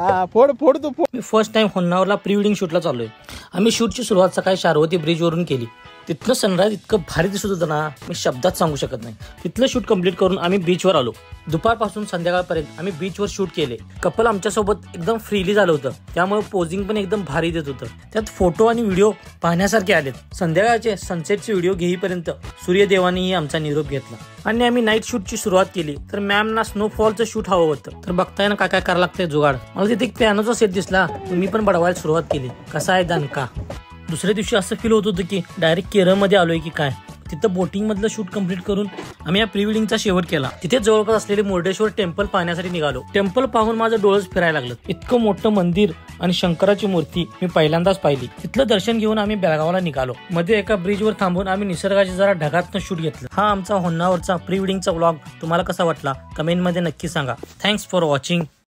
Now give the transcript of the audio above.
फोड फोड तू फोड. मी फर्स्ट टाइम होन्नावरला प्री वेडिंग शूटला चाललोय. आम्ही शूटची सुरुवात सकाळी शारवती ब्रिजवरून केली. तिथलं सनराईज इतकं भारी दिसत होतं ना, मी शब्दात सांगू शकत नाही. तिथलं शूट कंप्लीट करून आम्ही बीचवर आलो. दुपारपासून संध्याकाळपर्यंत आम्ही बीचवर शूट केले. कपल आमच्यासोबत एकदम फ्रीली झालं होतं, त्यामुळे पोझिंग पण एकदम भारी देत होतं. त्यात फोटो आणि व्हिडिओ पाहण्यासारखे आलेत. संध्याकाळचे सनसेटचे व्हिडिओ घेईपर्यंत सूर्यदेवानेही आमचा निरोप घेतला आणि आम्ही नाईट शूटची सुरुवात केली. तर मॅमना स्नोफॉलचं शूट हवं होतं. तर बघताय ना काय काय करायला लागतंय जुगाड. मला तिथे एक पियानोचा सेट दिसला, मी पण बडवायला सुरुवात केली. कसा आहे दणका. दुसऱ्या दिवशी असं फील होत होतं की डायरेक्ट केरळमध्ये आलोय की काय. तिथं बोटिंग मधलं शूट कंप्लीट करून आम्ही या प्री वेडिंगचा शेवट केला. तिथे जवळपास असलेले मुर्डेश्वर टेम्पल पाहण्यासाठी निघालो. टेम्पल पाहून माझं डोळंच फिरायला लागलं. इतकं मोठं मंदिर आणि शंकराची मूर्ती मी पहिल्यांदाच पाहिली. तिथलं दर्शन घेऊन आम्ही बेळगावला निघालो. मध्ये एका ब्रिजवर थांबून आम्ही निसर्गाची जरा ढगातनं शूट घेतलं. हा आमचा होन्नावरचा प्री वेडिंगचा व्लॉग तुम्हाला कसा वाटला कमेंटमध्ये नक्की सांगा. Thanks for watching.